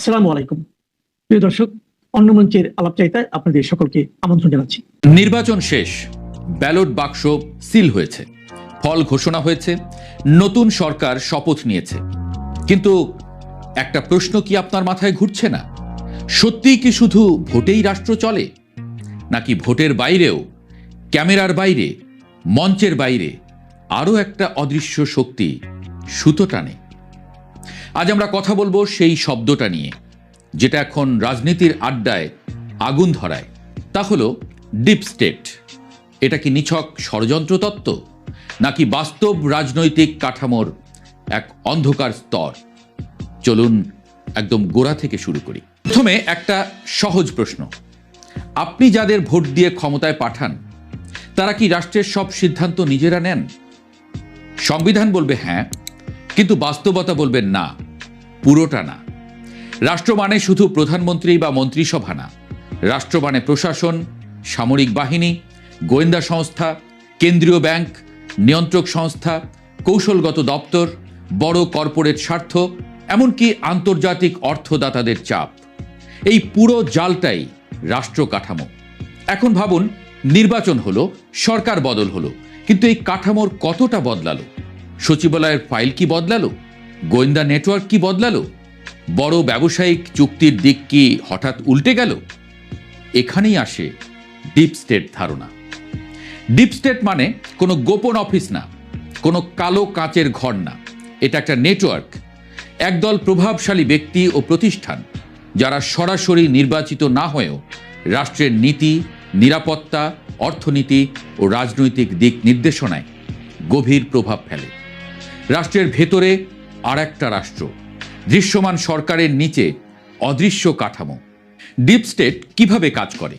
আসসালামু আলাইকুম প্রিয় দর্শক, অন্য মঞ্চের আলাপচারিতায় আপনাদের সকলকে আমন্ত্রণ জানাচ্ছি। নির্বাচন শেষ, ব্যালট বাক্স সিল হয়েছে, ফল ঘোষণা হয়েছে, নতুন সরকার শপথ নিয়েছে। কিন্তু একটা প্রশ্ন কি আপনার মাথায় ঘুরছে না? সত্যিই কি শুধু ভোটেই রাষ্ট্র চলে, নাকি ভোটের বাইরেও, ক্যামেরার বাইরে, মঞ্চের বাইরে আরও একটা অদৃশ্য শক্তি সুতো টানে? আজ আমরা কথা বলবো সেই শব্দটা নিয়ে, যেটা এখন রাজনীতির আড্ডায় আগুন ধরায়। তা হলো ডিপ স্টেট। এটা কি নিছক ষড়যন্ত্র তত্ত্ব, নাকি বাস্তব রাজনৈতিক কাঠামোর এক অন্ধকার স্তর? চলুন একদম গোড়া থেকে শুরু করি। প্রথমে একটা সহজ প্রশ্ন, আপনি যাদের ভোট দিয়ে ক্ষমতায় পাঠান, তারা কি রাষ্ট্রের সব সিদ্ধান্ত নিজেরা নেন? সংবিধান বলবে হ্যাঁ, কিন্তু বাস্তবতা বলবে না, পুরোটা না। রাষ্ট্র মানে শুধু প্রধানমন্ত্রী বা মন্ত্রিসভা না, রাষ্ট্র মানে প্রশাসন, সামরিক বাহিনী, গোয়েন্দা সংস্থা, কেন্দ্রীয় ব্যাংক, নিয়ন্ত্রক সংস্থা, কৌশলগত দপ্তর, বড় কর্পোরেট স্বার্থ, এমনকি আন্তর্জাতিক অর্থদাতাদের চাপ। এই পুরো জালটাই রাষ্ট্র কাঠামো। এখন ভাবুন, নির্বাচন হলো, সরকার বদল হলো, কিন্তু এই কাঠামোর কতটা বদলালো? সচিবালয়ের ফাইল কি বদলালো? গোয়েন্দা নেটওয়ার্ক কি বদলালো? বড় ব্যবসায়িক চুক্তির দিক কি হঠাৎ উল্টে গেল? এখানেই আসে ডিপ স্টেট ধারণা। ডিপ স্টেট মানে কোনো গোপন অফিস না, কোনো কালো কাচের ঘর না। এটা একটা নেটওয়ার্ক, একদল প্রভাবশালী ব্যক্তি ও প্রতিষ্ঠান, যারা সরাসরি নির্বাচিত না হয়েও রাষ্ট্রের নীতি, নিরাপত্তা, অর্থনীতি ও রাজনৈতিক দিক নির্দেশনায় গভীর প্রভাব ফেলে। রাষ্ট্রের ভেতরে আর একটা রাষ্ট্র, দৃশ্যমান সরকারের নিচে অদৃশ্য কাঠামো। ডিপ স্টেট কিভাবে কাজ করে?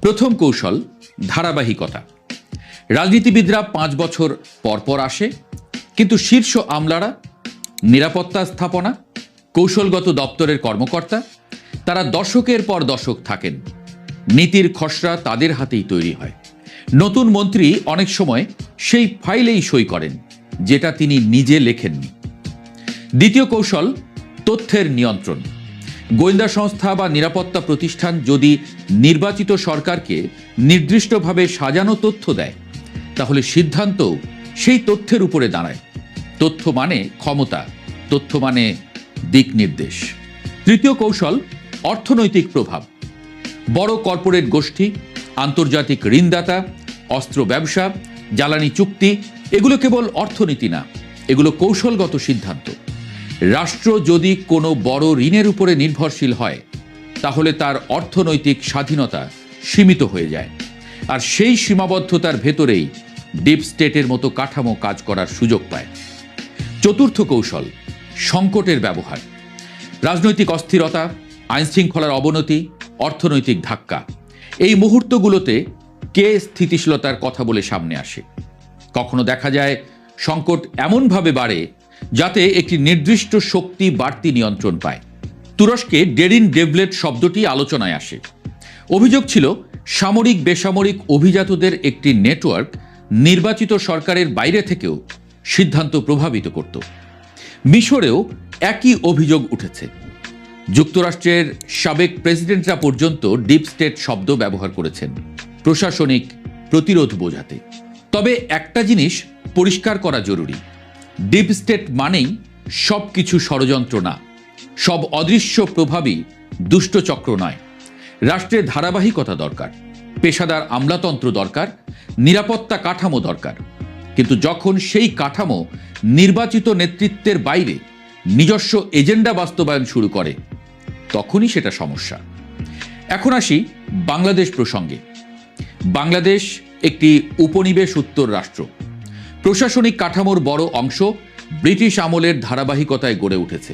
প্রথম কৌশল, ধারাবাহিকতা। রাজনীতিবিদরা 5 বছর পর পর আসে, কিন্তু শীর্ষ আমলারা, নিরাপত্তা স্থাপনা, কৌশলগত দপ্তরের কর্মকর্তা, তারা দশকের পর দশক থাকেন। নীতির খসড়া তাদের হাতেই তৈরি হয়। নতুন মন্ত্রী অনেক সময় সেই ফাইলেই সই করেন, যেটা তিনি নিজে লেখেননি। দ্বিতীয় কৌশল, তথ্যের নিয়ন্ত্রণ। গোয়েন্দা সংস্থা বা নিরাপত্তা প্রতিষ্ঠান যদি নির্বাচিত সরকারকে নির্দিষ্টভাবে সাজানো তথ্য দেয়, তাহলে সিদ্ধান্ত সেই তথ্যের উপরে দাঁড়ায়। তথ্য মানে ক্ষমতা, তথ্য মানে দিক নির্দেশ। তৃতীয় কৌশল, অর্থনৈতিক প্রভাব। বড় কর্পোরেট গোষ্ঠী, আন্তর্জাতিক ঋণদাতা, অস্ত্র ব্যবসা, জ্বালানি চুক্তি, এগুলো কেবল অর্থনীতি না, এগুলো কৌশলগত সিদ্ধান্ত। রাষ্ট্র যদি কোনো বড় ঋণের উপরে নির্ভরশীল হয়, তাহলে তার অর্থনৈতিক স্বাধীনতা সীমিত হয়ে যায়। আর সেই সীমাবদ্ধতার ভেতরেই ডিপ স্টেটের মতো কাঠামো কাজ করার সুযোগ পায়। চতুর্থ কৌশল, সংকটের ব্যবহার। রাজনৈতিক অস্থিরতা, আইনশৃঙ্খলার অবনতি, অর্থনৈতিক ধাক্কা, এই মুহূর্তগুলোতে কে স্থিতিশীলতার কথা বলে সামনে আসে? কখনো দেখা যায় সংকট এমনভাবে বাড়ে যাতে একটি নির্দিষ্ট শক্তি বাড়তি নিয়ন্ত্রণ পায়। তুরস্কে ডেরিন ডেভলেট শব্দটি আলোচনায় আসে। অভিযোগ ছিল সামরিক বেসামরিক অভিজাতদের একটি নেটওয়ার্ক নির্বাচিত সরকারের বাইরে থেকেও সিদ্ধান্ত প্রভাবিত করত। মিশরেও একই অভিযোগ উঠেছে। যুক্তরাষ্ট্রের সাবেক প্রেসিডেন্টরা পর্যন্ত ডিপ স্টেট শব্দ ব্যবহার করেছেন প্রশাসনিক প্রতিরোধ বোঝাতে। তবে একটা জিনিস পরিষ্কার করা জরুরি, ডিপ স্টেট মানেই সব কিছু ষড়যন্ত্র না, সব অদৃশ্য প্রভাবই দুষ্টচক্র নয়। রাষ্ট্রের ধারাবাহিকতা দরকার, পেশাদার আমলাতন্ত্র দরকার, নিরাপত্তা কাঠামো দরকার। কিন্তু যখন সেই কাঠামো নির্বাচিত নেতৃত্বের বাইরে নিজস্ব এজেন্ডা বাস্তবায়ন শুরু করে, তখনই সেটা সমস্যা। এখন আসি বাংলাদেশ প্রসঙ্গে। বাংলাদেশ একটি উপনিবেশ উত্তর রাষ্ট্র। প্রশাসনিক কাঠামোর বড় অংশ ব্রিটিশ আমলের ধারাবাহিকতায় গড়ে উঠেছে।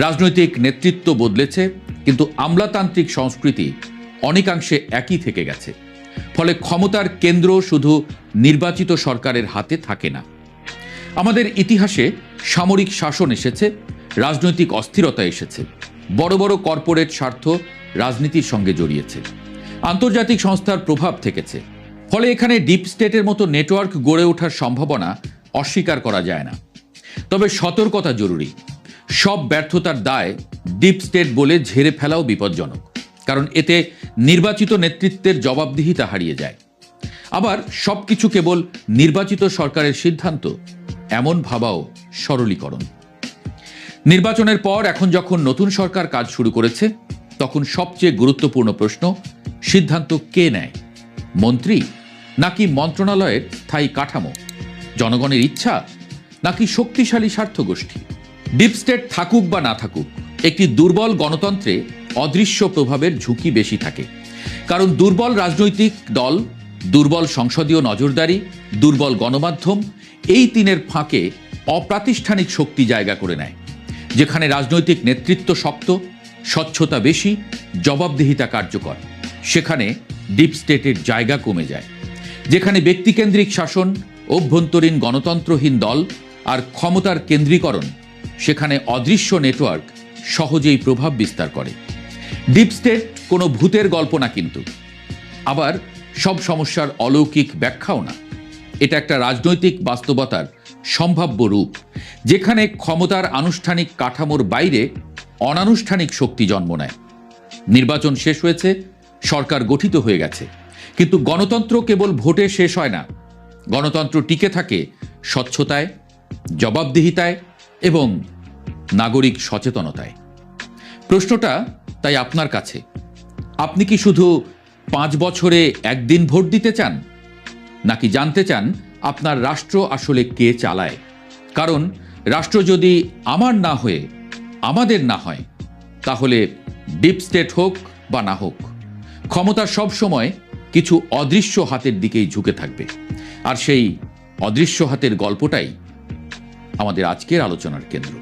রাজনৈতিক নেতৃত্ব বদলেছে, কিন্তু আমলাতান্ত্রিক সংস্কৃতি অনেকাংশে একই থেকে গেছে। ফলে ক্ষমতার কেন্দ্র শুধু নির্বাচিত সরকারের হাতে থাকে না। আমাদের ইতিহাসে সামরিক শাসন এসেছে, রাজনৈতিক অস্থিরতা এসেছে, বড় বড় কর্পোরেট স্বার্থ রাজনীতির সঙ্গে জড়িয়েছে, আন্তর্জাতিক সংস্থার প্রভাব থেকেছে। ফলে এখানে ডিপ স্টেটের মতো নেটওয়ার্ক গড়ে ওঠার সম্ভাবনা অস্বীকার করা যায় না। তবে সতর্কতা জরুরি। সব ব্যর্থতার দায় ডিপ স্টেট বলে ঝেড়ে ফেলাও বিপজ্জনক, কারণ এতে নির্বাচিত নেতৃত্বের জবাবদিহিতা হারিয়ে যায়। আবার সবকিছু কেবল নির্বাচিত সরকারের সিদ্ধান্ত এমন ভাবাও সরলীকরণ। নির্বাচনের পর এখন যখন নতুন সরকার কাজ শুরু করেছে, তখন সবচেয়ে গুরুত্বপূর্ণ প্রশ্ন, সিদ্ধান্ত কে নেয়? মন্ত্রী নাকি মন্ত্রণালয়ের স্থায়ী কাঠামো? জনগণের ইচ্ছা নাকি শক্তিশালী স্বার্থগোষ্ঠী? ডিপ স্টেট থাকুক বা না থাকুক, একটি দুর্বল গণতন্ত্রে অদৃশ্য প্রভাবের ঝুঁকি বেশি থাকে। কারণ দুর্বল রাজনৈতিক দল, দুর্বল সংসদীয় নজরদারি, দুর্বল গণমাধ্যম, এই তিনের ফাঁকে অপ্রাতিষ্ঠানিক শক্তি জায়গা করে নেয়। যেখানে রাজনৈতিক নেতৃত্ব শক্ত, স্বচ্ছতা বেশি, জবাবদিহিতা কার্যকর, সেখানে ডিপ স্টেটের জায়গা কমে যায়। যেখানে ব্যক্তিকেন্দ্রিক শাসন, অভ্যন্তরীণ গণতন্ত্রহীন দল আর ক্ষমতার কেন্দ্রীকরণ, সেখানে অদৃশ্য নেটওয়ার্ক সহজেই প্রভাব বিস্তার করে। ডিপ স্টেট কোনো ভূতের গল্প না, কিন্তু আবার সব সমস্যার অলৌকিক ব্যাখ্যাও না। এটা একটা রাজনৈতিক বাস্তবতার সম্ভাব্য রূপ, যেখানে ক্ষমতার আনুষ্ঠানিক কাঠামোর বাইরে অনানুষ্ঠানিক শক্তি জন্ম নেয়। নির্বাচন শেষ হয়েছে, সরকার গঠিত হয়ে গেছে, কিন্তু গণতন্ত্র কেবল ভোটে শেষ হয় না। গণতন্ত্র টিকে থাকে স্বচ্ছতায়, জবাবদিহিতায় এবং নাগরিক সচেতনতায়। প্রশ্নটা তাই আপনার কাছে, আপনি কি শুধু 5 বছরে একদিন ভোট দিতে চান, নাকি জানতে চান আপনার রাষ্ট্র আসলে কে চালায়? কারণ রাষ্ট্র যদি আমার না হয়ে আমাদের না হয়, তাহলে ডিপ স্টেট হোক বা না হোক, ক্ষমতা সব সময় কিছু অদৃশ্য হাতের দিকেই ঝুঁকে থাকবে। আর সেই অদৃশ্য হাতের গল্পটাই আমাদের আজকের আলোচনার কেন্দ্র।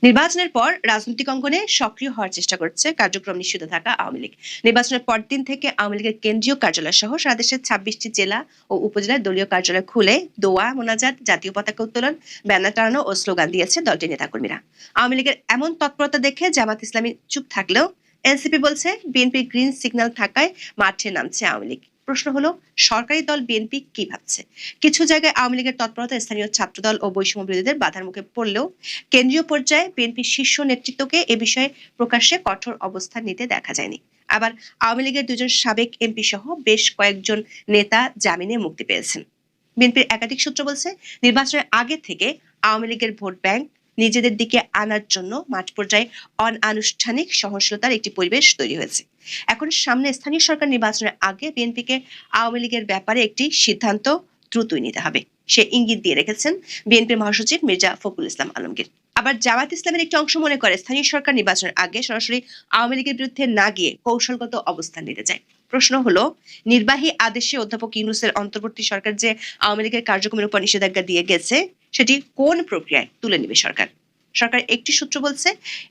নির্বাচনের পর রাজনৈতিক অঙ্গনে সক্রিয় হওয়ার চেষ্টা করছে কার্যক্রম নিষিদ্ধ থাকা আওয়ামী লীগ। নির্বাচনের পরদিন থেকে আওয়ামী লীগের কেন্দ্রীয় কার্যালয় সহ সারা দেশের 26টি জেলা ও উপজেলায় দলীয় কার্যালয় খুলে দোয়া মোনাজাত, জাতীয় পতাকা উত্তোলন, ব্যানার টানানো ও স্লোগান দিয়েছে দলটির নেতাকর্মীরা। আওয়ামী লীগের এমন তৎপরতা দেখে জামাত ইসলামী চুপ থাকলেও এনসিপি বলছে বিএনপির গ্রিন সিগন্যাল থাকায় মাঠে নামছে আওয়ামী লীগ। প্রশ্ন হলো, সরকারি দল বিএনপি কি ভাবছে? কিছু জায়গায় আওয়ামী লীগের তৎপরতা স্থানীয় ছাত্রদল ও বৈষম্য বিরোধীদের বাধার মুখে পড়লেও কেন্দ্রীয় পর্যায়ে বিএনপির শীর্ষ নেতৃত্বকে এ বিষয়ে প্রকাশ্যে কঠোর অবস্থান নিতে দেখা যায়নি। আবার আওয়ামী লীগের 2জন সাবেক এমপি সহ বেশ কয়েকজন নেতা জামিনে মুক্তি পেয়েছেন। বিএনপির একাধিক সূত্র বলছে, নির্বাচনের আগে থেকে আওয়ামী লীগের ভোট ব্যাংক নিজেদের দিকে আনার জন্য মাঠ পর্যায়ে অনানুষ্ঠানিক সহনশীলতার একটি পরিবেশ তৈরি হয়েছে। এখন সামনে স্থানীয় সরকার নির্বাচনের আগে বিএনপিকে আওয়ামী লীগের ব্যাপারে একটি সিদ্ধান্ত দ্রুতই নিতে হবে, সে ইঙ্গিত দিয়ে রেখেছেন বিএনপির মহাসচিব মির্জা ফখরুল ইসলাম আলমগীর। আবার জামাত ইসলামের একটি অংশ মনে করে, স্থানীয় সরকার নির্বাচনের আগে সরাসরি আওয়ামী লীগের বিরুদ্ধে না গিয়ে কৌশলগত অবস্থান নিতে চায়। প্রশ্ন হলো, নির্বাহী আদেশে অধ্যাপক ইউনূসের অন্তর্বর্তী সরকার যে আওয়ামী লীগের কার্যক্রমের উপর নিষেধাজ্ঞা দিয়ে গেছে, সেটি কোন প্রক্রিয়ায় তুলে নেবে সরকার? সরকার একটি সূত্র বলছে,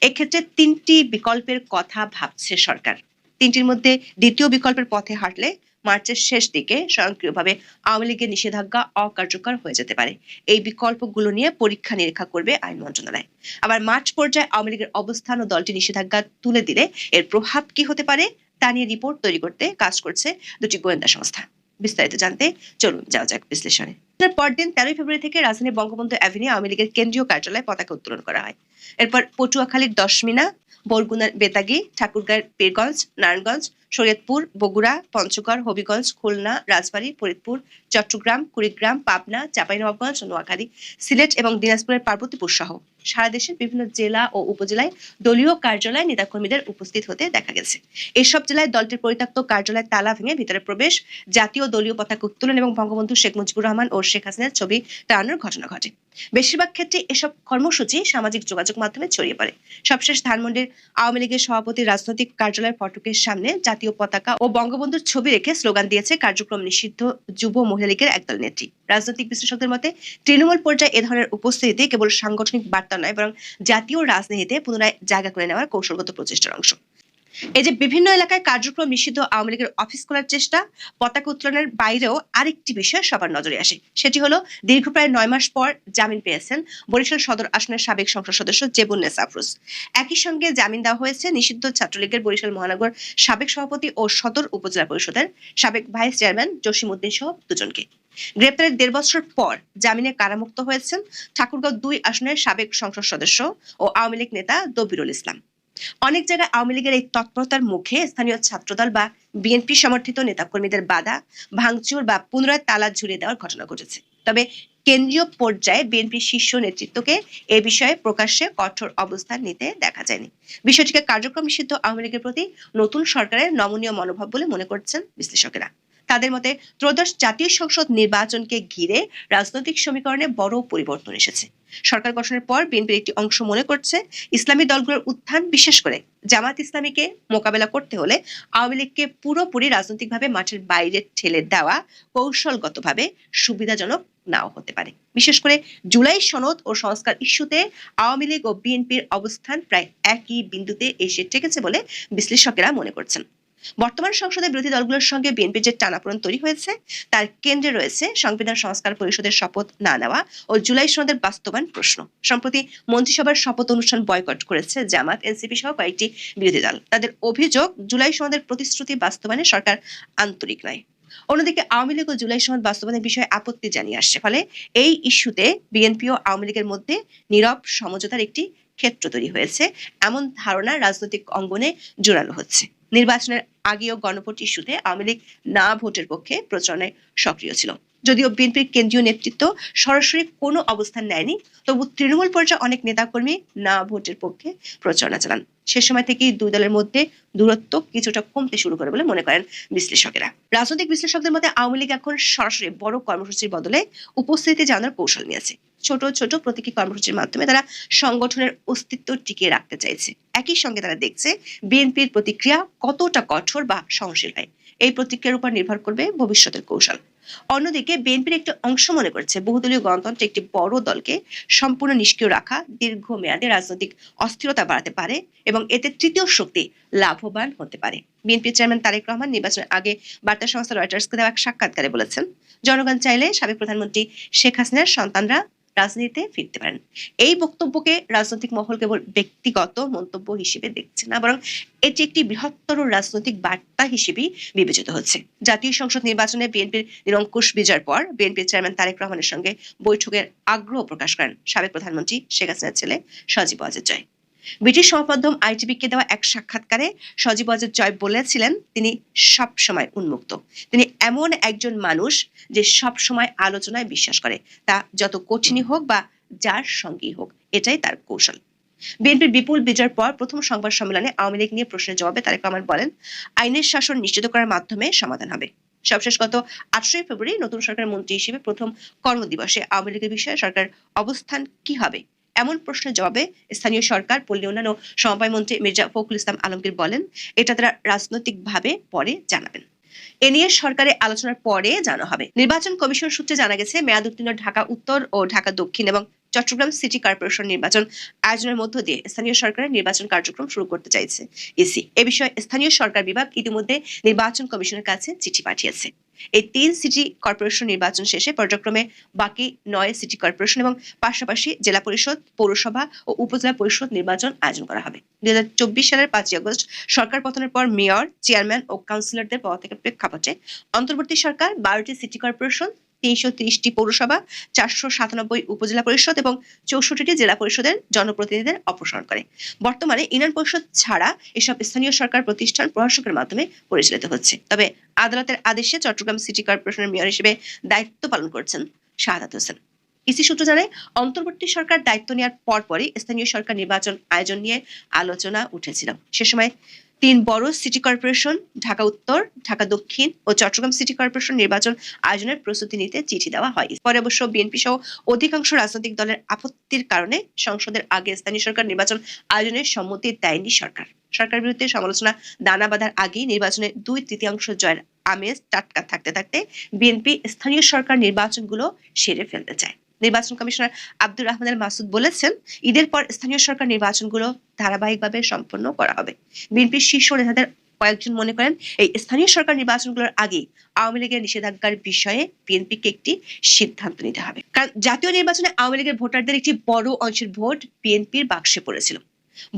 এক্ষেত্রে 3টি বিকল্পের কথা ভাবছে সরকার। 3টির মধ্যে দ্বিতীয় বিকল্পের পথে হাঁটলে মার্চের শেষ দিকে স্বয়ংক্রিয়ভাবে আওয়ামী লীগের নিষেধাজ্ঞা অকার্যকর হয়ে যেতে পারে। এই বিকল্পগুলো নিয়ে পরীক্ষা নিরীক্ষা করবে আইন মন্ত্রণালয়। আবার মার্চ পর্যায়ে আওয়ামী লীগের অবস্থান ও দলটি নিষেধাজ্ঞা তুলে দিলে এর প্রভাব কি হতে পারে তা নিয়ে রিপোর্ট তৈরি করতে কাজ করছে 2টি গোয়েন্দা সংস্থা। বিস্তারিত জানতে চলুন যাওয়া যাক বিশ্লেষণে। পরদিন 13 ফেব্রুয়ারি থেকে রাজধানীর বঙ্গবন্ধু অ্যাভিনিউ আওয়ামী লীগের কেন্দ্রীয় কার্যালয়ে পতাকা উত্তোলন করা হয়। এরপর পটুয়াখালীর দশমিনা, বরগুনার বেতাগী, ঠাকুরগাঁয়ের পীরগঞ্জ, নারায়ণগঞ্জ, শরীয়তপুর, বগুড়া, পঞ্চগড়, হবিগঞ্জ, খুলনা, রাজবাড়ী, ফরিদপুর, চট্টগ্রাম, কুড়িগ্রাম, পাবনা, চাঁপাইনবাবগঞ্জ, নোয়াখালী, সিলেট এবং দিনাজপুরের পার্বতীপুর সহ সারা দেশের বিভিন্ন জেলা ও উপজেলায় দলীয় কার্যালয়ে নেতাকর্মীদের উপস্থিত হতে দেখা গেছে। এসব জেলায় দলটির পরিত্যক্ত কার্যালয়ের তালা ভেঙে ভিতরে প্রবেশ, জাতীয় দলীয় পতাকা উত্তোলন এবং বঙ্গবন্ধু শেখ মুজিবুর রহমান ও শেখ হাসিনার ছবি টানানোর ঘটনা ঘটে। বেশিরভাগ ক্ষেত্রে এসব কর্মসূচি সামাজিক যোগাযোগ মাধ্যমে ছড়িয়ে পড়ে। সবশেষ ধানমন্ডির আওয়ামী লীগের সভাপতির রাজনৈতিক কার্যালয়ের ফটকের সামনে জাতীয় পতাকা ও বঙ্গবন্ধুর ছবি রেখে স্লোগান দিয়েছে কার্যক্রম নিষিদ্ধ যুব মহিলা লীগের একদল নেত্রী। রাজনৈতিক বিশ্লেষকদের মতে, তৃণমূল পর্যায়ে এ ধরনের উপস্থিতি কেবল সাংগঠনিক বার্তা নয়, বরং জাতীয় রাজনীতিতে পুনরায় জায়গা করে নেওয়ার কৌশলগত প্রচেষ্টার অংশ। এই যে বিভিন্ন এলাকায় কার্যক্রম নিষিদ্ধ আওয়ামী লীগের অফিস খোলার চেষ্টা, পতাকা উত্তোলনের বাইরেও আরেকটি বিষয় সবার নজরে আসে। সেটি হলো, দীর্ঘ প্রায় 9 মাস পর জামিন পেয়েছেন বরিশাল সদর আসনের সাবেক সংসদ সদস্য জেবুন্নেসা আফরোজ। একই সঙ্গে জামিন দেওয়া হয়েছে নিষিদ্ধ ছাত্রলীগের বরিশাল মহানগর সাবেক সভাপতি ও সদর উপজেলা পরিষদের সাবেক ভাইস চেয়ারম্যান জসিম উদ্দিন সহ 2জনকে। গ্রেপ্তারের 1.5 বছর পর জামিনে কারামুক্ত হয়েছেন ঠাকুরগাঁও 2 আসনের সাবেক সংসদ সদস্য ও আওয়ামী লীগ নেতা দবিরুল ইসলাম। অনেক জায়গায় আওয়ামী লীগের এই তৎপরতার মুখে স্থানীয় ছাত্রদল বা বিএনপি সমর্থিত নেতাকর্মীদের বাধা, ভাঙচুর বা পুনরায় তালা ঝুলিয়ে দেওয়ার ঘটনা ঘটেছে। তবে কেন্দ্রীয় পর্যায়ে বিএনপির শীর্ষ নেতৃত্বকে এ বিষয়ে প্রকাশ্যে কঠোর অবস্থান নিতে দেখা যায়নি। বিষয়টিকে কার্যক্রম নিষিদ্ধ আওয়ামী লীগের প্রতি নতুন সরকারের নমনীয় মনোভাব বলে মনে করছেন বিশ্লেষকেরা। তাদের মতে ত্রয়োদশ জাতীয় সংসদ নির্বাচনকে ঘিরে রাজনৈতিক সমীকরণে বড় পরিবর্তন এসেছে। সরকার গঠনের পর বিএনপির একটি অংশ মনে করছে ইসলামী দলগুলোর উত্থান, বিশেষ করে জামাত ইসলামীকে মোকাবেলা করতে হলে আওয়ামী লীগকে পুরোপুরি রাজনৈতিকভাবে মাঠের বাইরে ঠেলে দেওয়া কৌশলগতভাবে সুবিধাজনক নাও হতে পারে। বিশেষ করে জুলাই সনদ ও সংস্কার ইস্যুতে আওয়ামী লীগ ও বিএনপির অবস্থান প্রায় একই বিন্দুতে এসে ঠেকেছে বলে বিশ্লেষকেরা মনে করছেন। বর্তমান সংসদে বিরোধী দলগুলোর সঙ্গে বিএনপির যে টানাপোড়েন তৈরি হয়েছে তার কেন্দ্রে রয়েছে সংবিধান সংস্কার পরিষদের শপথ না নেওয়া ও জুলাই সনদের বাস্তবায়ন প্রশ্ন। সম্প্রতি মন্ত্রিসভার শপথ অনুষ্ঠান বয়কট করেছে জামাত, এনসিপি সহ কয়েকটি বিরোধী দল। তাদের অভিযোগ, জুলাই সনদের প্রতিশ্রুতি বাস্তবায়নে সরকার আন্তরিক নয়। অন্যদিকে আওয়ামী লীগ ও জুলাই সনদ বাস্তবায়নের বিষয়ে আপত্তি জানিয়ে আসছে, ফলে এই ইস্যুতে বিএনপি ও আওয়ামী লীগের মধ্যে নীরব সমঝোতার একটি ক্ষেত্র তৈরি হয়েছে, এমন ধারণা রাজনৈতিক অঙ্গনে জোরালো হচ্ছে। নির্বাচনের আগেও গণভোট ইস্যুতে আওয়ামী লীগ না ভোটের পক্ষে প্রচারণে সক্রিয় ছিল। যদিও বিএনপির কেন্দ্রীয় নেতৃত্ব সরাসরি কোনো অবস্থান নেয়নি, তবু তৃণমূল পর্যায়ে অনেক নেতাকর্মী না ভোটের পক্ষে প্রচারণা চালান। সে সময় থেকেই দুই দলের মধ্যে দূরত্ব কিছুটা কমতে শুরু করে বলে মনে করেন বিশ্লেষকেরা। রাজনৈতিক বিশ্লেষকদের মতে আওয়ামী লীগ এখন সরাসরি বড় কর্মসূচির বদলে উপস্থিতি জানার কৌশল নিয়েছে। ছোট ছোট প্রতীকী কর্মসূচির মাধ্যমে তারা সংগঠনের অস্তিত্ব টিকিয়ে রাখতে চাইছে। একই সঙ্গে তারা দেখছে বিএনপির প্রতিক্রিয়া কতটা কঠোর বা সহনশীল হয়। এই প্রতিক্রিয়ার উপর নির্ভর করবে ভবিষ্যতের কৌশল। অন্যদিকে বিএনপির একটি অংশ মনে করছে বহুদলীয় গণতন্ত্রে একটি বড় দলকে সম্পূর্ণ নিষ্ক্রিয় রাখা দীর্ঘমেয়াদে রাজনৈতিক অস্থিরতা বাড়াতে পারে এবং এতে তৃতীয় শক্তি লাভবান হতে পারে। বিএনপির চেয়ারম্যান তারেক রহমান নির্বাচনের আগে বার্তা সংস্থা রয়টার্সকে দেওয়া এক সাক্ষাৎকারে বলেছেন, জনগণ চাইলে সাবেক প্রধানমন্ত্রী শেখ হাসিনার সন্তানরা রাজনীতিতে ফিরতে পারেন। এই বক্তব্যকে রাজনৈতিক মহল কেবল ব্যক্তিগত মন্তব্য হিসেবে দেখছে না, বরং এটি একটি বৃহত্তর রাজনৈতিক বার্তা হিসেবেই বিবেচিত হচ্ছে। জাতীয় সংসদ নির্বাচনে বিএনপির নিরঙ্কুশ বিজয়ের পর বিএনপির চেয়ারম্যান তারেক রহমানের সঙ্গে বৈঠকের আগ্রহ প্রকাশ করেন সাবেক প্রধানমন্ত্রী শেখ হাসিনার ছেলে সজীব ওয়াজেদ জয়। ব্রিটিশ সংবাদমাধ্যম আইটিভিকে দেওয়া এক সাক্ষাৎকারে সজীব ওয়াজেদ জয় বলেছিলেন, তিনি সব সময় উন্মুক্ত। তিনি এমন একজন মানুষ যে সব সময় আলোচনায় বিশ্বাস করে, তা যত কঠিনই হোক বা যার সঙ্গেই হোক, এটাই তার কৌশল। বিএনপির বিপুল বিজয়ের পর প্রথম সংবাদ সম্মেলনে আওয়ামী লীগ নিয়ে প্রশ্নের জবাবে তারেক রহমান বলেন, আইনের শাসন নিশ্চিত করার মাধ্যমে সমাধান হবে। সবশেষ গত 8 ফেব্রুয়ারি নতুন সরকারের মন্ত্রী হিসেবে প্রথম কর্মদিবসে আওয়ামী লীগের বিষয়ে সরকার অবস্থান কি হবে এমন প্রশ্নের জবাবে স্থানীয় সরকার, পল্লী উন্নয়ন ও সমবায় মন্ত্রী মির্জা ফখরুল ইসলাম আলমগীর বলেন, এটা তারা রাজনৈতিকভাবে পরে জানাবেন। এ নিয়ে সরকারে আলোচনার পরে জানা হবে। নির্বাচন কমিশন সূত্রে জানা গেছে, মেয়াদ উত্তীর্ণ ঢাকা উত্তর ও ঢাকা দক্ষিণ এবং চট্টগ্রাম সিটি কর্পোরেশন নির্বাচন আয়োজনের মধ্য দিয়ে স্থানীয় সরকারের নির্বাচন কার্যক্রম শুরু করতে চাইছে ইসি। এ বিষয়ে স্থানীয় সরকার বিভাগ ইতিমধ্যে নির্বাচন কমিশনের কাছে চিঠি পাঠিয়েছে। এই 3 সিটি কর্পোরেশন নির্বাচন শেষে পর্যায়ক্রমে বাকি 9 সিটি কর্পোরেশন এবং পাশাপাশি জেলা পরিষদ, পৌরসভা ও উপজেলা পরিষদ নির্বাচন আয়োজন করা হবে। 2024 সালের 5 আগস্ট সরকার পতনের পর মেয়র, চেয়ারম্যান ও কাউন্সিলরদের পদত্যাগের প্রেক্ষাপটে অন্তর্বর্তী সরকার 12টি সিটি কর্পোরেশন, 330টি পৌরসভা, 497 উপজেলা পরিষদ এবং 64টি জেলা পরিষদের জনপ্রতিনিধিদের অপসারণ করে। বর্তমানে ইউনিয়ন পরিষদ ছাড়া এসব স্থানীয় সরকার প্রতিষ্ঠান প্রশাসকের মাধ্যমে পরিচালিত হচ্ছে। তবে আদালতের আদেশে চট্টগ্রাম সিটি কর্পোরেশনের মেয়র হিসেবে দায়িত্ব পালন করছেন শাহাদাত হোসেন। ইসি সূত্র জানায়, অন্তর্বর্তী সরকার দায়িত্ব নেওয়ার পরপরই স্থানীয় সরকার নির্বাচন আয়োজন নিয়ে আলোচনা উঠেছিল। সে সময় 3 বড় সিটি কর্পোরেশন ঢাকা উত্তর, ঢাকা দক্ষিণ ও চট্টগ্রাম সিটি কর্পোরেশন নির্বাচন আয়োজনের প্রস্তুতি নিতে চিঠি দেওয়া হয়। পরে অবশ্য বিএনপি সহ অধিকাংশ রাজনৈতিক দলের আপত্তির কারণে সংসদের আগে স্থানীয় সরকার নির্বাচন আয়োজনের সম্মতি দেয়নি সরকার। সরকারের বিরুদ্ধে সমালোচনা দানা বাঁধার আগেই নির্বাচনে 2/3 জয়ের আমেজ টাটকা থাকতে থাকতে বিএনপি স্থানীয় সরকার নির্বাচনগুলো সেরে ফেলতে চায়। নির্বাচন কমিশনার আব্দুর রহমান আল মাসুদ বলেছেন, ঈদের পর স্থানীয় সরকার নির্বাচনগুলো ধারাবাহিকভাবে সম্পন্ন করা হবে। বিএনপির শীর্ষ নেতাদের কয়েকজন মনে করেন, এই স্থানীয় সরকার নির্বাচনগুলোর আগে আওয়ামী লীগের নিষেধাজ্ঞার বিষয়ে বিএনপিকে একটি সিদ্ধান্ত নিতে হবে। কারণ জাতীয় নির্বাচনে আওয়ামী লীগের ভোটারদের একটি বড় অংশের ভোট বিএনপির বাক্সে পড়েছিল।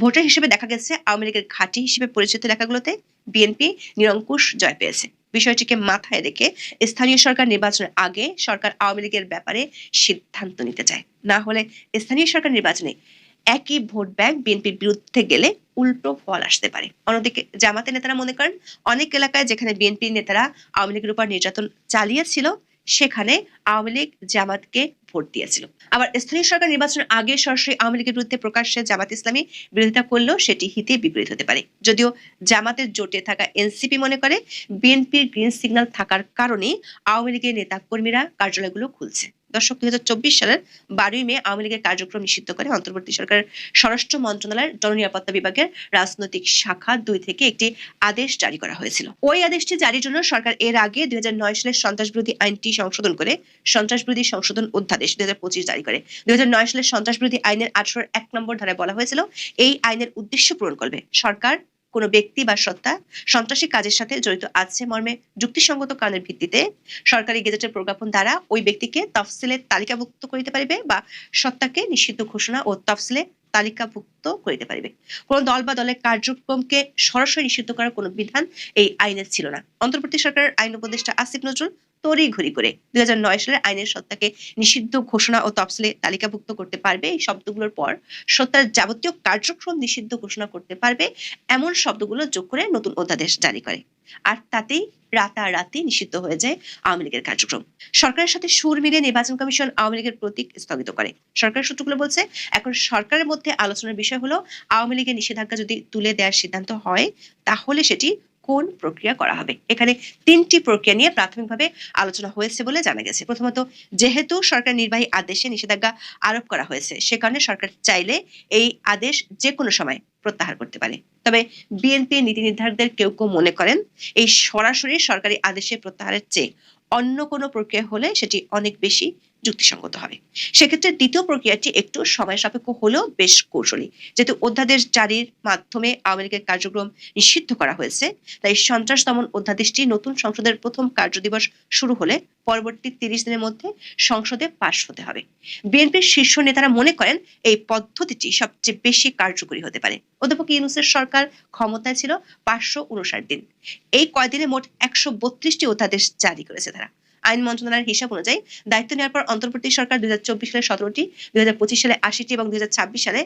ভোটার হিসেবে দেখা গেছে আওয়ামী লীগের ঘাঁটি হিসেবে পরিচিত এলাকাগুলোতে বিএনপি নিরঙ্কুশ জয় পেয়েছে। বিষয়টিকে মাথায় রেখে স্থানীয় সরকার নির্বাচনের আগে সরকার আওয়ামী লীগের ব্যাপারে সিদ্ধান্ত নিতে চায়। না হলে স্থানীয় সরকার নির্বাচনে একই ভোট ব্যাংক বিএনপির বিরুদ্ধে গেলে উল্টো ফল আসতে পারে। অন্যদিকে জামাতের নেতারা মনে করেন অনেক এলাকায় যেখানে বিএনপি নেতারা আওয়ামী লীগের উপর নির্যাতন চালিয়েছিল সেখানে আওয়ামী লীগ জামাতকে ভোট দিয়েছিল। আবার স্থানীয় সরকার নির্বাচনের আগে সরাসরি আওয়ামী লীগের বিরুদ্ধে প্রকাশ্যে জামাত ইসলামী বিরোধিতা করলেও সেটি হিতে বিপরীত হতে পারে। যদিও জামাতের জোটে থাকা এনসিপি মনে করে বিএনপির গ্রিন সিগন্যাল থাকার কারণে আওয়ামী লীগের নেতা কর্মীরা কার্যালয়গুলো খুলছে। দর্শক, 2024 সালের 12 মে আওয়ামী লীগের কার্যক্রম নিষিদ্ধ করে অন্তর্বর্তী সরকারের স্বরাষ্ট্র মন্ত্রণালয়ের জননিরাপত্তা বিভাগের রাজনৈতিক শাখা 2 থেকে একটি আদেশ জারি করা হয়েছিল। ওই আদেশটি জারির জন্য সরকার এর আগে 2009 সালের সন্ত্রাসবিরোধী আইনটি সংশোধন করে সন্ত্রাসবিরোধী সংশোধন অধ্যাদেশ 2025 জারি করে। 2009 সালের সন্ত্রাসবিরোধী আইনের 18 নম্বর ধারায় বলা হয়েছিল এই আইনের উদ্দেশ্য পূরণ করবে সরকার কোনো ব্যক্তি বা সত্তা সন্ত্রাসী কাজের সাথে জড়িত আছে মর্মে যুক্তিসঙ্গত কারণের ভিত্তিতে সরকারি গেজেটের প্রজ্ঞাপন দ্বারা ওই ব্যক্তিকে তফসিলে তালিকাভুক্ত করিতে পারিবে বা সত্তাকে নিষিদ্ধ ঘোষণা ও তফসিলে তালিকাভুক্ত করিতে পারিবে। কোন দল বা দলের কার্যক্রমকে সরাসরি নিষিদ্ধ করার কোনো বিধান এই আইনে ছিল না। অন্তর্বর্তী সরকারের আইন উপদেষ্টা আসিফ নজরুল তড়িঘড়ি করে 2009 সালের আইনের সত্তাকে নিষিদ্ধ ঘোষণা ও তফসিলে তালিকাভুক্ত করতে পারবে এই শব্দগুলোর পর সত্তার যাবতীয় কার্যক্রম নিষিদ্ধ ঘোষণা করতে পারবে এমন শব্দগুলো যোগ করে নতুন অধ্যাদেশ জারি করে। আর তাতেই রাতারাতি নিষিদ্ধ হয়ে যায় আওয়ামী লীগের কার্যক্রম। সরকারের সাথে সুর মিলিয়ে নির্বাচন কমিশন আওয়ামী লীগের প্রতীক স্থগিত করে। সরকারের সূত্রগুলো বলছে এখন সরকারের মধ্যে আলোচনার বিষয় হলো আওয়ামী লীগের নিষেধাজ্ঞা যদি তুলে দেওয়ার সিদ্ধান্ত হয় তাহলে সেটি কোন প্রক্রিয়া করা হবে। এখানে 3টি প্রক্রিয়া নিয়ে প্রাথমিকভাবে আলোচনা হয়েছে বলে জানা গেছে। প্রথমত, যেহেতু সরকার নির্বাহী আদেশে নিষেধাজ্ঞা আরোপ করা হয়েছে সে কারণে সরকার চাইলে এই আদেশ যে কোনো সময় প্রত্যাহার করতে পারে। তবে বিএনপি নীতি নির্ধারকদের কেউ কেউ মনে করেন এই সরাসরি সরকারি আদেশে প্রত্যাহারের চেয়ে অন্য কোনো প্রক্রিয়া হলে সেটি অনেক বেশি যুক্তিসঙ্গত হবে। সেক্ষেত্রে দ্বিতীয় প্রক্রিয়াটি একটু সময় সাপেক্ষ হলেও বেশ কৌশলী। যেহেতু অধ্যাদেশ জারির মাধ্যমে আওয়ামী লীগের কার্যক্রম নিষিদ্ধ করা হয়েছে তাই সন্ত্রাস দমন অধ্যাদেশটি নতুন সংসদের প্রথম কার্যদিবস শুরু হলে পরবর্তী 30 দিনের মধ্যে সংসদে পাশ হতে হবে। বিএনপির শীর্ষ নেতারা মনে করেন এই পদ্ধতিটি সবচেয়ে বেশি কার্যকরী হতে পারে। অধ্যাপক ইউনূসের সরকার ক্ষমতায় ছিল 559 দিন। এই কয়দিনে মোট 132টি অধ্যাদেশ জারি করেছে তারা। আইন মন্ত্রণালয়ের হিসাব অনুযায়ী দায়িত্ব নেওয়ার পর অন্তর্বর্তী সরকার 2024 সালে 17টি, 2025 সালে 80টি এবং 2026 সালে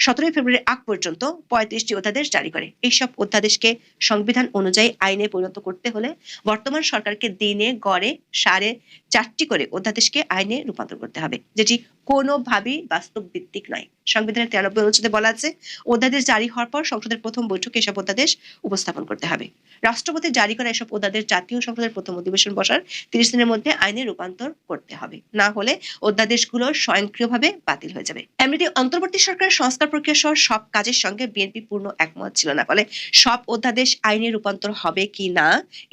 17 ফেব্রুয়ারি আগ পর্যন্ত 35টি অধ্যাদেশ জারি করে। এইসব অধ্যাদেশকে সংবিধান অনুযায়ী আইনে পরিণত করতে হলে বর্তমান সরকারকে দিনে গড়ে 4.5টি করে অধ্যাদেশকে আইনে রূপান্তর করতে হবে, যেটি কোনোভাবেই বাস্তব ভিত্তিক নয়। সংবিধানের 93 অনুচ্ছেদে বলা আছে অধ্যাদেশ জারি হওয়ার পর সংসদের প্রথম বৈঠকে এসব অধ্যাদেশ উপস্থাপন করতে হবে। রাষ্ট্রপতি জারি করা এসব অধ্যাদেশ জাতীয় সংসদের প্রথম অধিবেশন বসার 30 দিনের মধ্যে আইনে রূপান্তর করতে হবে, না হলে অধ্যাদেশগুলো স্বয়ংক্রিয়ভাবে বাতিল হয়ে যাবে। এমনিতে অন্তর্বর্তী সরকারের সংস্কার প্রক্রিয়া সহ সব কাজের সঙ্গে বিএনপি পূর্ণ একমত ছিল না, ফলে সব অধ্যাদেশ আইনে রূপান্তর হবে কি না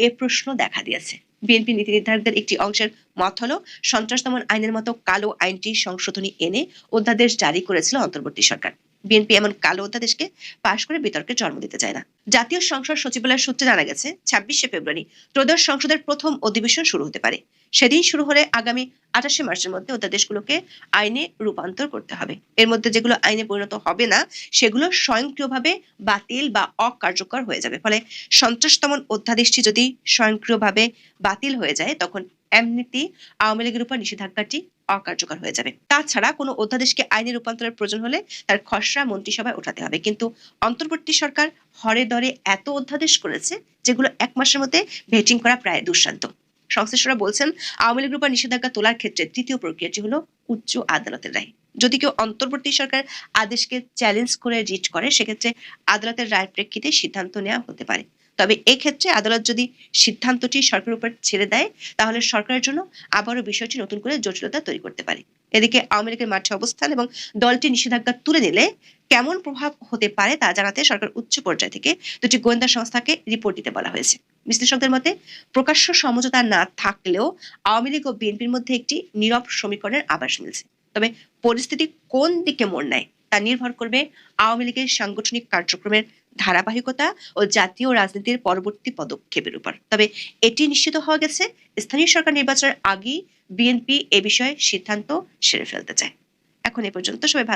এ প্রশ্ন দেখা দিয়েছে। বিএনপি নীতি নির্ধারকদের একটি অংশের মত হলো সন্ত্রাস দমন আইনের মতো কালো আইনটি সংশোধনী এনে অধ্যাদেশ জারি করেছিল অন্তর্বর্তী সরকার। বিএনপি এমন কালো অধ্যাদেশকে পাশ করে বিতর্কের জন্ম দিতে চায় না। জাতীয় সংসদ সচিবালয়ের সূত্রে জানা গেছে 26শে ফেব্রুয়ারি ত্রয়োদশ সংসদের প্রথম অধিবেশন শুরু হতে পারে। সেদিন শুরু হলে আগামী 28শে মার্চের মধ্যে অধ্যাদেশগুলোকে আইনে রূপান্তর করতে হবে। এর মধ্যে যেগুলো আইনে পরিণত হবে না সেগুলো স্বয়ংক্রিয়ভাবে বাতিল বা অকার্যকর হয়ে যাবে। ফলে সন্ত্রাস দমন অধ্যাদেশটি যদি স্বয়ংক্রিয়ভাবে বাতিল হয়ে যায় তখন এমনিতে আওয়ামী লীগের উপর নিষেধাজ্ঞাটি অকার্যকর হয়ে যাবে। তাছাড়া কোনো অধ্যাদেশকে আইনে রূপান্তরের প্রয়োজন হলে তার খসড়া মন্ত্রিসভায় ওঠাতে হবে। কিন্তু অন্তর্বর্তী সরকার হরে দরে এত অধ্যাদেশ করেছে যেগুলো 1 মাসের মধ্যে ভেটিং করা প্রায় দুঃসাধ্য। সংশ্লিষ্টরা বলছেন আওয়ামী লীগের উপর নিষেধাজ্ঞা তোলার ক্ষেত্রে তৃতীয় প্রক্রিয়াটি হলো উচ্চ আদালতের রায়। যদি কেউ অন্তর্বর্তী সরকার আদেশকে চ্যালেঞ্জ করে রিট করে সেক্ষেত্রে আদালতের রায়ের প্রেক্ষিতে সিদ্ধান্ত নেওয়া হতে পারে। তবে এই ক্ষেত্রে আদালত যদি সিদ্ধান্তটি সরকারের উপর ছেড়ে দেয় তাহলে সরকারের জন্য আবারও বিষয়টি নতুন করে জটিলতা তৈরি করতে পারে। এদিকে আওয়ামী লীগের মাঠে অবস্থান এবং দলটি নিষেধাজ্ঞা তুলে নিলে কেমন প্রভাব হতে পারে তা জানাতে সরকার উচ্চ পর্যায় থেকে 2টি গোয়েন্দা সংস্থাকে রিপোর্ট দিতে বলা হয়েছে। বিশ্লেষকদের মতে প্রকাশ্য সমঝোতা না থাকলেও আওয়ামী লীগ ও বিএনপির মধ্যে একটি নীরব সমীকরণের আভাস মিলছে। তবে পরিস্থিতি কোন দিকে মোড় নেয় তা নির্ভর করবে আওয়ামী লীগের সাংগঠনিক কার্যক্রমের ধারাবাহিকতা ও জাতীয় রাজনীতির পরবর্তী পদক্ষেপের উপর। তবে এটি নিশ্চিত হওয়া গেছে স্থানীয় সরকার নির্বাচনের আগেই বিএনপি এ বিষয়ে সিদ্ধান্ত সেরে ফেলতে চায়। এখন এ পর্যন্ত সবাই